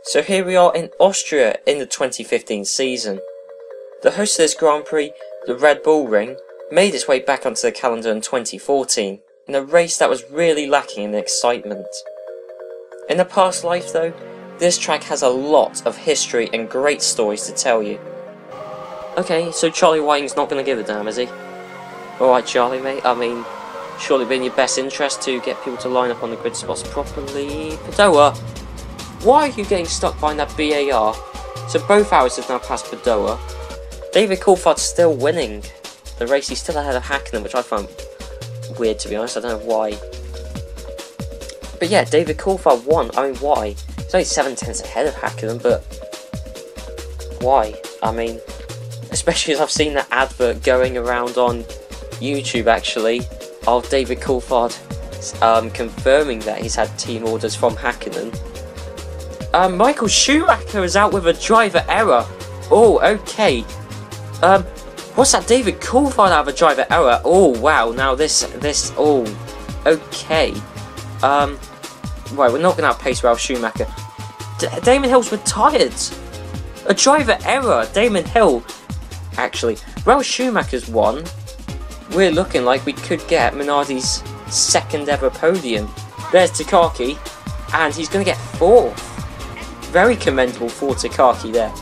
So here we are in Austria in the 2015 season. The host of this Grand Prix, the Red Bull Ring, made its way back onto the calendar in 2014, in a race that was really lacking in excitement. In a past life though, this track has a lot of history and great stories to tell you. Okay, so Charlie Whiting's not going to give a damn, is he? Alright Charlie mate, I mean, surely be in your best interest to get people to line up on the grid spots properly. Padoa, why are you getting stuck behind that BAR? So both hours have now passed Padoa. David Coulthard's still winning the race. He's still ahead of Hakkinen, which I found weird to be honest. I don't know why. But yeah, David Coulthard won. I mean, why? He's only 7/10 ahead of Hakkinen, but why? I mean, especially as I've seen that advert going around on YouTube actually of David Coulthard confirming that he's had team orders from Hakkinen. Michael Schumacher is out with a driver error. Oh, okay. What's that? David Coulthard out of a driver error. Oh, wow. Now this, oh, okay. Right, we're not going to outpace Ralf Schumacher. Damon Hill's retired. A driver error. Damon Hill. Actually, Ralf Schumacher's won. We're looking like we could get Minardi's second ever podium. There's Takaki, and he's going to get 4th. Very commendable for Takaki there.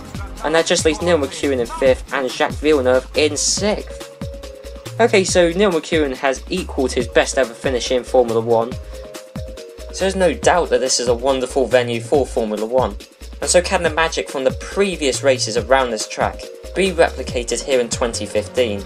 And that just leaves Neil McEwen in 5th and Jacques Villeneuve in 6th. Okay, so Neil McEwen has equalled his best ever finish in Formula 1. So there's no doubt that this is a wonderful venue for Formula 1. And so can the magic from the previous races around this track be replicated here in 2015?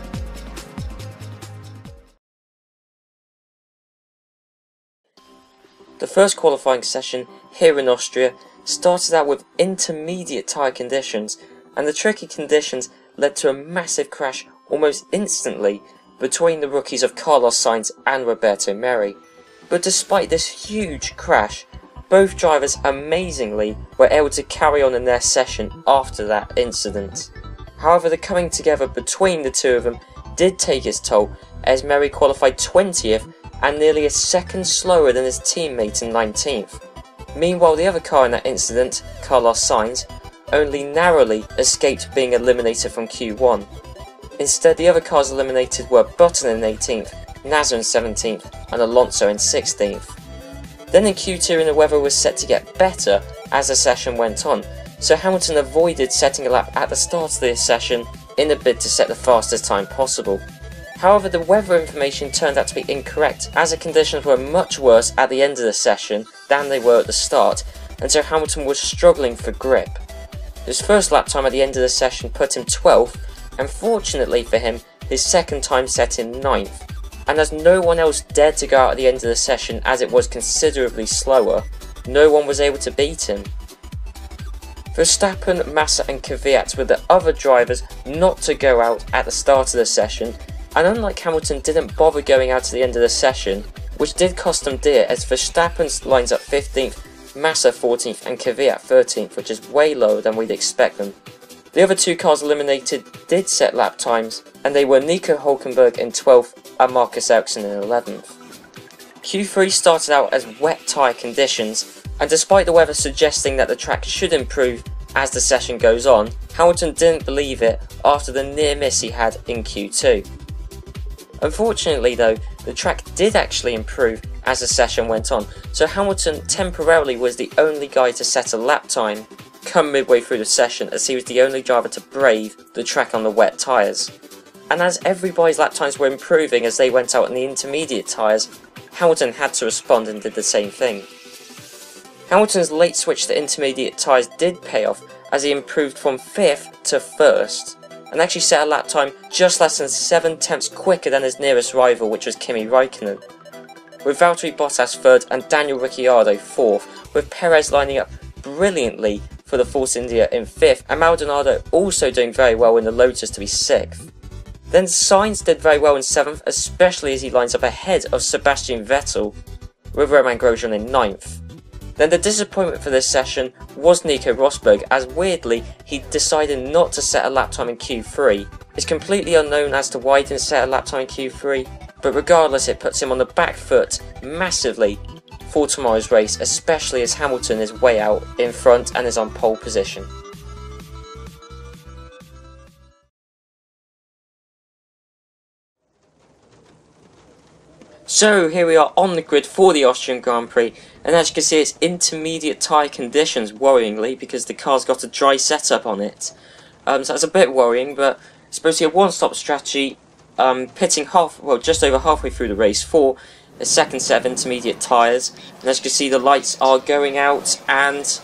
The first qualifying session here in Austria started out with intermediate tyre conditions, and the tricky conditions led to a massive crash almost instantly between the rookies of Carlos Sainz and Roberto Merhi. But despite this huge crash, both drivers amazingly were able to carry on in their session after that incident. However, the coming together between the two of them did take its toll, as Merhi qualified 20th and nearly a second slower than his teammate in 19th. Meanwhile, the other car in that incident, Carlos Sainz, only narrowly escaped being eliminated from Q1. Instead, the other cars eliminated were Button in 18th, Nasser in 17th, and Alonso in 16th. Then in Q2, the weather was set to get better as the session went on, so Hamilton avoided setting a lap at the start of this session in a bid to set the fastest time possible. However, the weather information turned out to be incorrect, as the conditions were much worse at the end of the session than they were at the start, and so Hamilton was struggling for grip. His first lap time at the end of the session put him 12th, and fortunately for him, his second time set him 9th. And as no one else dared to go out at the end of the session as it was considerably slower, no one was able to beat him. Verstappen, Massa and Kvyat were the other drivers not to go out at the start of the session, and unlike Hamilton didn't bother going out to the end of the session, which did cost them dear as Verstappen lines up 15th, Massa 14th and Kvyat 13th, which is way lower than we'd expect them. The other two cars eliminated did set lap times, and they were Nico Hülkenberg in 12th and Marcus Ericsson in 11th. Q3 started out as wet tyre conditions, and despite the weather suggesting that the track should improve as the session goes on, Hamilton didn't believe it after the near miss he had in Q2. Unfortunately though, the track did actually improve as the session went on, so Hamilton temporarily was the only guy to set a lap time come midway through the session, as he was the only driver to brave the track on the wet tyres. And as everybody's lap times were improving as they went out on the intermediate tyres, Hamilton had to respond and did the same thing. Hamilton's late switch to intermediate tyres did pay off as he improved from 5th to 1st, and actually set a lap time just less than 7/10 quicker than his nearest rival, which was Kimi Raikkonen. With Valtteri Bottas 3rd and Daniel Ricciardo 4th, with Perez lining up brilliantly for the Force India in 5th, and Maldonado also doing very well in the Lotus to be 6th. Then Sainz did very well in 7th, especially as he lines up ahead of Sebastian Vettel, with Romain Grosjean in 9th. Then the disappointment for this session was Nico Rosberg, as weirdly he decided not to set a lap time in Q3. It's completely unknown as to why he didn't set a lap time in Q3, but regardless it puts him on the back foot massively for tomorrow's race, especially as Hamilton is way out in front and is on pole position. So here we are on the grid for the Austrian Grand Prix, and as you can see it's intermediate tyre conditions, worryingly, because the car's got a dry setup on it. So that's a bit worrying, but it's supposed to be a one-stop strategy, pitting just over halfway through the race for a second set of intermediate tyres. And as you can see the lights are going out, and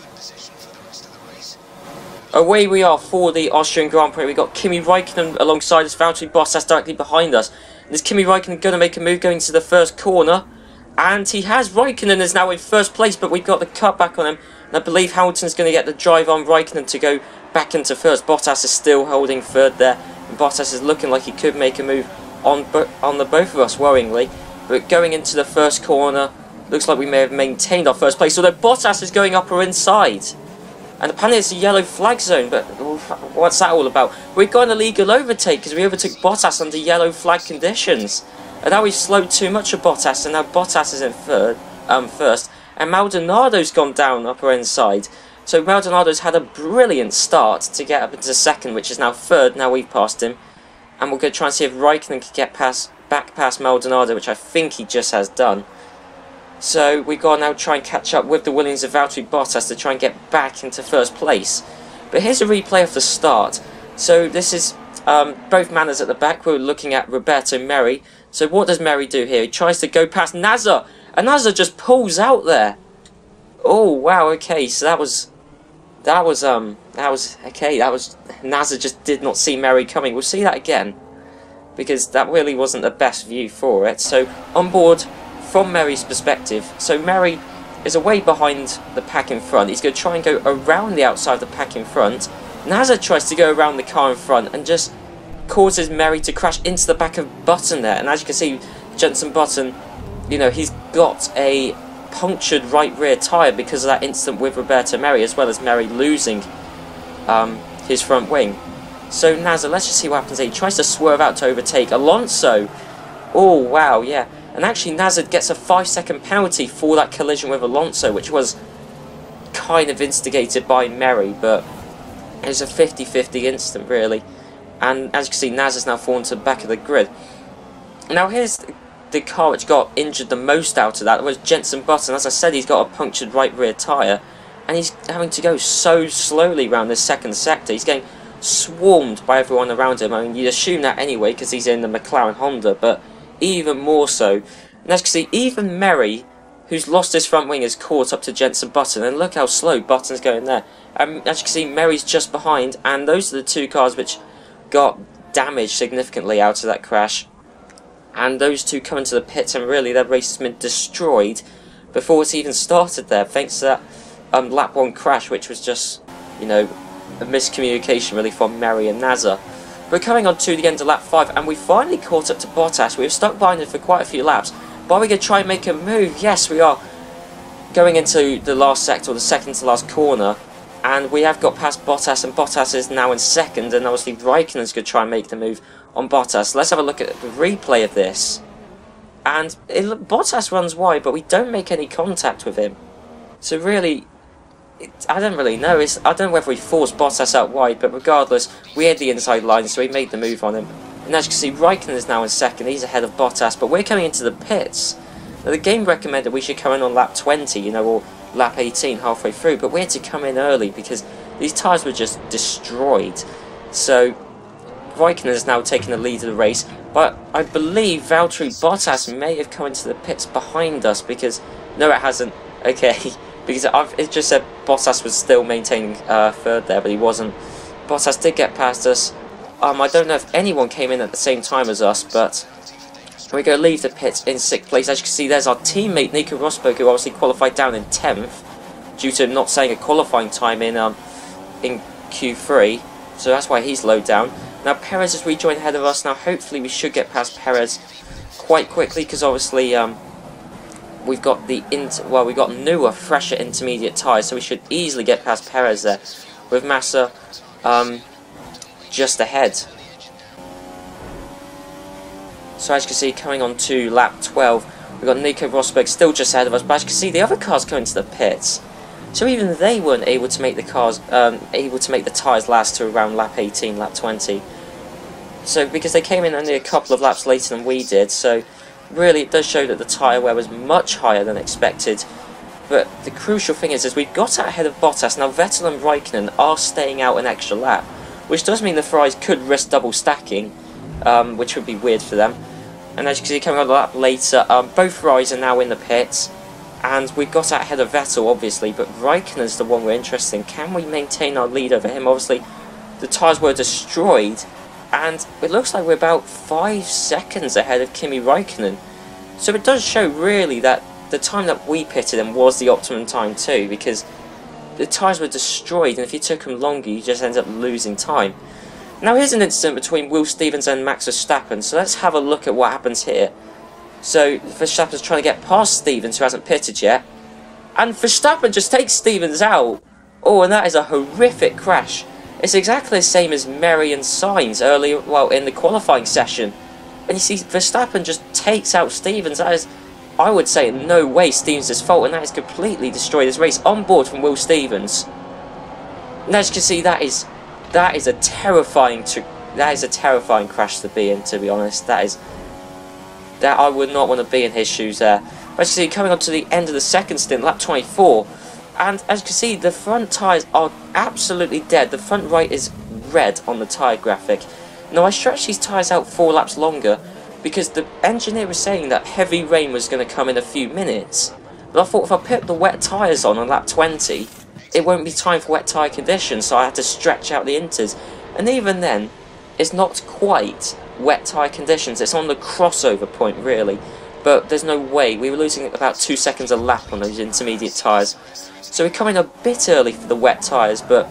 away we are for the Austrian Grand Prix. We've got Kimi Raikkonen alongside us, Valtteri Bottas directly behind us. Is Kimi Raikkonen going to make a move going to the first corner? And he has. Raikkonen is now in first place, but we've got the cut back on him. And I believe Hamilton's going to get the drive on Raikkonen to go back into first. Bottas is still holding third there. And Bottas is looking like he could make a move on the both of us, worryingly. But going into the first corner, looks like we may have maintained our first place. Although Bottas is going up or inside. And apparently it's a yellow flag zone, but what's that all about? We've got an illegal overtake because we overtook Bottas under yellow flag conditions. And now we've slowed too much of Bottas, and now Bottas is in first. And Maldonado's gone down up or inside. So Maldonado's had a brilliant start to get up into second, which is now third. Now we've passed him. And we're going to try and see if Raikkonen can get back past Maldonado, which I think he just has done. So we've got to now try and catch up with the Williams of Valtteri Bottas to try and get back into first place. But here's a replay of the start. So this is both manners at the back. We're looking at Roberto Merhi. So what does Merhi do here? He tries to go past Nasser, and Nasser just pulls out there. Oh wow, okay, so that was Nasser just did not see Merhi coming. We'll see that again, because that really wasn't the best view for it. So on board from Merhi's perspective, so Merhi is away behind the pack in front. He's going to try and go around the outside of the pack in front. Nasser tries to go around the car in front and just causes Merhi to crash into the back of Button there. And as you can see, Jenson Button, you know, he's got a punctured right rear tyre because of that incident with Roberto Merhi, as well as Merhi losing his front wing. So Nasser, let's just see what happens here. He tries to swerve out to overtake Alonso. Oh wow, yeah. And actually Nasser gets a 5-second penalty for that collision with Alonso, which was kind of instigated by Merhi, but it was a 50-50 incident really. And as you can see, Nasser's now fallen to the back of the grid. Now here's the car which got injured the most out of that. It was Jenson Button. As I said, he's got a punctured right rear tyre, and he's having to go so slowly around this second sector. He's getting swarmed by everyone around him. I mean, you'd assume that anyway because he's in the McLaren Honda, but even more so. And as you can see, even Merhi, who's lost his front wing, is caught up to Jenson Button, and look how slow Button's going there. As you can see, Merhi's just behind, and those are the two cars which got damaged significantly out of that crash. And those two come into the pits, and really their race has been destroyed before it's even started there, thanks to that lap 1 crash, which was just, you know, a miscommunication really from Merhi and Nasser. We're coming on to the end of lap 5, and we finally caught up to Bottas. We've stuck behind him for quite a few laps, but are we going to try and make a move? Yes, we are. Going into the last sector, or the second to last corner, and we have got past Bottas, and Bottas is now in second, and obviously Raikkonen's going to try and make the move on Bottas. Let's have a look at the replay of this. And Bottas runs wide, but we don't make any contact with him. So really, I don't really know. I don't know whether we forced Bottas out wide, but regardless, we had the inside line, so we made the move on him. And as you can see, Raikkonen is now in second. He's ahead of Bottas, but we're coming into the pits. Now, the game recommended we should come in on lap 20, you know, or lap 18 halfway through, but we had to come in early because these tyres were just destroyed. So Raikkonen is now taking the lead of the race, but I believe Valtteri Bottas may have come into the pits behind us because, no it hasn't, okay, because it just said Bottas was still maintaining third there, but he wasn't. Bottas did get past us. I don't know if anyone came in at the same time as us, but we're going to leave the pits in 6th place. As you can see, there's our teammate Nico Rosberg, who obviously qualified down in 10th due to not saying a qualifying time in Q3, so that's why he's low down. Now Perez has rejoined ahead of us. Now hopefully we should get past Perez quite quickly, because obviously we've got we've got newer, fresher intermediate tyres, so we should easily get past Perez there, with Massa just ahead. So as you can see, coming on to lap 12, We've got Nico Rosberg still just ahead of us, but as you can see, the other cars going to the pits. So even they weren't able to make the cars, able to make the tyres last to around lap 18, lap 20. So because they came in only a couple of laps later than we did, so really it does show that the tyre wear was much higher than expected. But the crucial thing is we got out ahead of Bottas. Now Vettel and Raikkonen are staying out an extra lap, which does mean the Ferraris could risk double stacking, which would be weird for them. And as you can see, coming on a lap later, both Ferraris are now in the pits. And we got out ahead of Vettel, obviously, but Raikkonen's the one we're interested in. Can we maintain our lead over him? Obviously, the tyres were destroyed, and it looks like we're about 5 seconds ahead of Kimi Raikkonen. So it does show, really, that the time that we pitted him was the optimum time too, because the tyres were destroyed, and if you took them longer, you just end up losing time. Now here's an incident between Will Stevens and Max Verstappen, so let's have a look at what happens here. So Verstappen's trying to get past Stevens, who hasn't pitted yet, and Verstappen just takes Stevens out. Oh, and that is a horrific crash. It's exactly the same as Merry and Sainz earlier, well, in the qualifying session. And you see Verstappen just takes out Stevens. That is, I would say, in no way Stevens' fault, and that has completely destroyed his race. On board from Will Stevens. And as you can see, that is a terrifying crash to be in. To be honest, that I would not want to be in his shoes there. But as you see, coming on to the end of the second stint, lap 24, and as you can see, the front tyres are absolutely dead. The front right is red on the tyre graphic. Now I stretched these tyres out 4 laps longer because the engineer was saying that heavy rain was going to come in a few minutes. But I thought if I put the wet tyres on lap 20, it won't be time for wet tyre conditions, so I had to stretch out the inters. And even then, it's not quite wet tyre conditions. It's on the crossover point, really. But there's no way. We were losing about 2 seconds a lap on those intermediate tyres. So we're coming a bit early for the wet tyres, but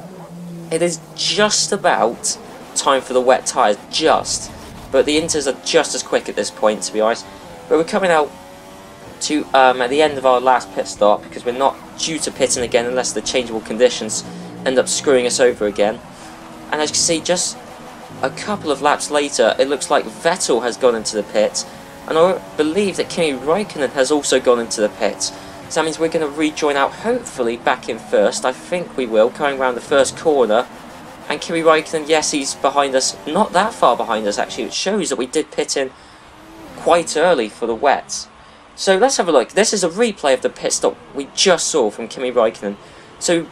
it is just about time for the wet tyres, just. But the inters are just as quick at this point, to be honest. But we're coming out to at the end of our last pit stop, because we're not due to pitting again unless the changeable conditions end up screwing us over again. And as you can see, just a couple of laps later, it looks like Vettel has gone into the pit, and I believe that Kimi Raikkonen has also gone into the pit. So that means we're going to rejoin out, hopefully back in first. I think we will, going around the first corner. And Kimi Raikkonen, yes, he's behind us, not that far behind us actually. It shows that we did pit in quite early for the wets. So let's have a look. This is a replay of the pit stop we just saw from Kimi Raikkonen. So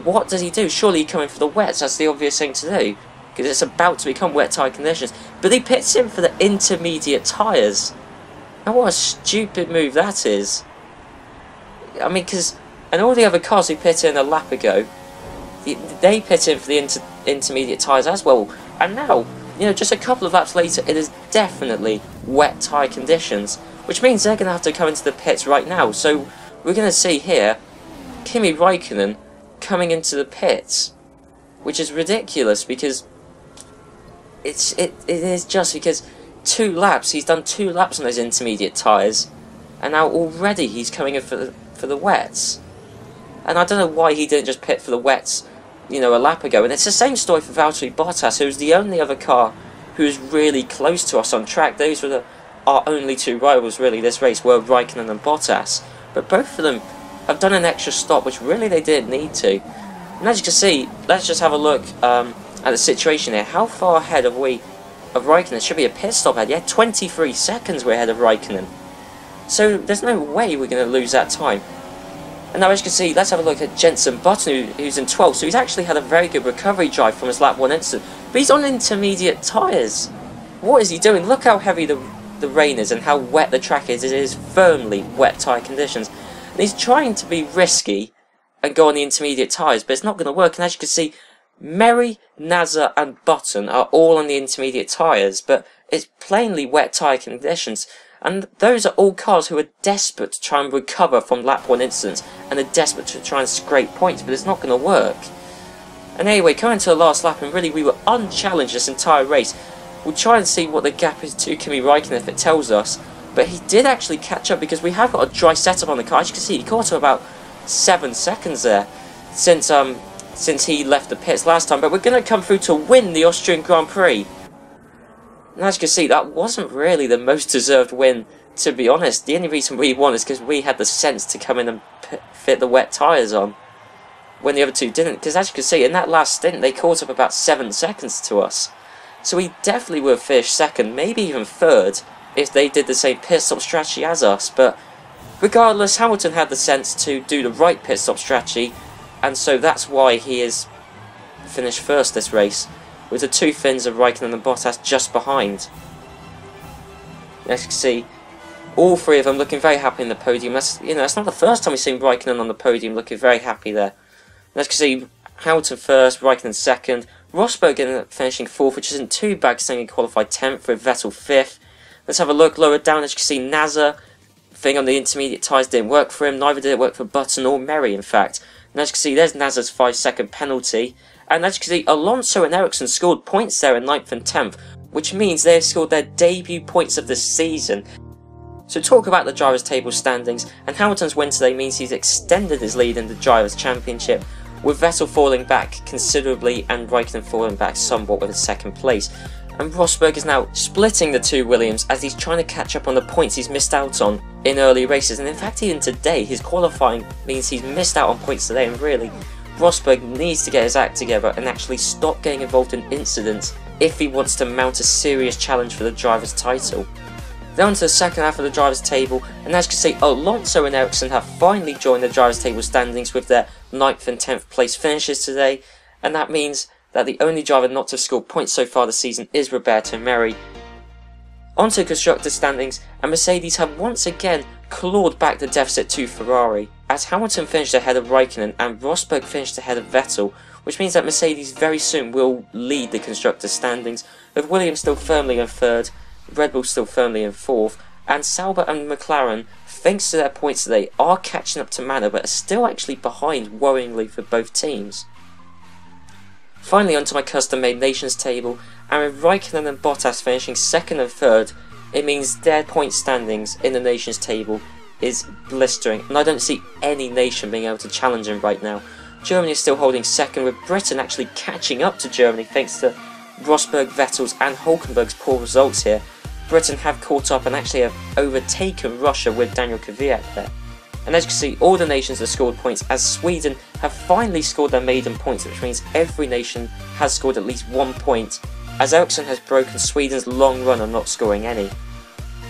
what does he do? Surely he come in for the wets. That's the obvious thing to do, because it's about to become wet tyre conditions. But he pits in for the intermediate tyres. Now what a stupid move that is. I mean, because, and all the other cars who pit in a lap ago, they pit in for the intermediate tyres as well. And now, you know, just a couple of laps later, it is definitely wet tyre conditions, which means they're going to have to come into the pits right now. So we're going to see here Kimi Raikkonen coming into the pits, which is ridiculous, because it is just because 2 laps, he's done 2 laps on those intermediate tyres, and now already he's coming in for the wets. And I don't know why he didn't just pit for the wets, you know, a lap ago. And it's the same story for Valtteri Bottas, who's the only other car who's really close to us on track. Those were our only 2 rivals, really, this race, were Raikkonen and Bottas. But both of them have done an extra stop, which really they didn't need to. And as you can see, let's just have a look at the situation here. How far ahead are we of Raikkonen? Should be a pit stop ahead. Yeah, 23 seconds we're ahead of Raikkonen. So there's no way we're going to lose that time. And now as you can see, let's have a look at Jenson Button, who's in 12th. So he's actually had a very good recovery drive from his lap 1 incident. But he's on intermediate tyres. What is he doing? Look how heavy the rain is and how wet the track is. It is firmly wet tyre conditions. And he's trying to be risky and go on the intermediate tyres, but it's not going to work. And as you can see, Merry, Nasser and Button are all on the intermediate tyres, but it's plainly wet tyre conditions. And those are all cars who are desperate to try and recover from lap 1 incidents, and are desperate to try and scrape points, but it's not going to work. And anyway, coming to the last lap, and really we were unchallenged this entire race. We'll try and see what the gap is to Kimi Raikkonen if it tells us, but he did actually catch up, because we have got a dry setup on the car. As you can see, he caught up about 7 seconds there since he left the pits last time. But we're going to come through to win the Austrian Grand Prix. And as you can see, that wasn't really the most deserved win, to be honest. The only reason we won is because we had the sense to come in and fit the wet tyres on, when the other two didn't. Because as you can see, in that last stint, they caught up about 7 seconds to us. So we definitely would have finished second, maybe even third, if they did the same pit stop strategy as us. But regardless, Hamilton had the sense to do the right pit stop strategy, and so that's why he is finished first this race, with the 2 Finns of Raikkonen and Bottas just behind. As you can see, all 3 of them looking very happy in the podium. That's, it's not the first time we've seen Raikkonen on the podium looking very happy there. And as you can see, Hamilton first, Raikkonen second, Rosberg ended up finishing 4th, which isn't too bad considering he qualified 10th, with Vettel 5th. Let's have a look lower down. As you can see, Nasser thing on the intermediate tyres didn't work for him, neither did it work for Button or Merry in fact. And as you can see, there's Nasser's 5-second penalty. And as you can see, Alonso and Ericsson scored points there in 9th and 10th, which means they've scored their debut points of the season. So talk about the Drivers' Table standings, and Hamilton's win today means he's extended his lead in the Drivers' Championship, with Vettel falling back considerably and Raikkonen falling back somewhat with a 2nd place. And Rosberg is now splitting the 2 Williams as he's trying to catch up on the points he's missed out on in early races. And in fact, even today, his qualifying means he's missed out on points today, and really, Rosberg needs to get his act together and actually stop getting involved in incidents if he wants to mount a serious challenge for the driver's title. Then on to the second half of the Drivers' Table, and as you can see, Alonso and Ericsson have finally joined the Drivers' Table standings with their 9th and 10th place finishes today, and that means that the only driver not to have scored points so far this season is Roberto Merry. On to Constructors' standings, and Mercedes have once again clawed back the deficit to Ferrari, as Hamilton finished ahead of Raikkonen and Rosberg finished ahead of Vettel, which means that Mercedes very soon will lead the Constructors' standings, with Williams still firmly in 3rd, Red Bull still firmly in 4th, and Sauber and McLaren, thanks to their points today, are catching up to Manor but are still actually behind worryingly for both teams. Finally, onto my custom-made Nations table, and with Raikkonen and Bottas finishing 2nd and 3rd, it means their point standings in the Nations table is blistering, and I don't see any nation being able to challenge him right now. Germany is still holding 2nd, with Britain actually catching up to Germany thanks to Rosberg, Vettel's and Hulkenberg's poor results here. Britain have caught up and actually have overtaken Russia with Daniel Kvyat there. And as you can see, all the nations have scored points, as Sweden have finally scored their maiden points, which means every nation has scored at least 1 point, as Ericsson has broken Sweden's long run of not scoring any.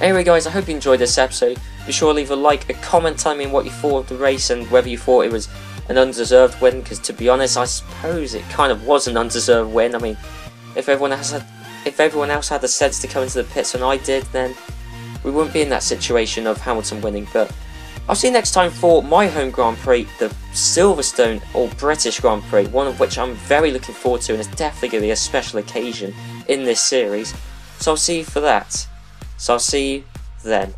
Anyway guys, I hope you enjoyed this episode. Be sure to leave a like, a comment telling me what you thought of the race and whether you thought it was an undeserved win, because to be honest, I suppose it kind of was an undeserved win. I mean, if everyone else had the sense to come into the pits when I did, then we wouldn't be in that situation of Hamilton winning. But I'll see you next time for my home Grand Prix, the Silverstone or British Grand Prix, one of which I'm very looking forward to, and it's definitely going to be a special occasion in this series. So I'll see you for that. So I'll see you then.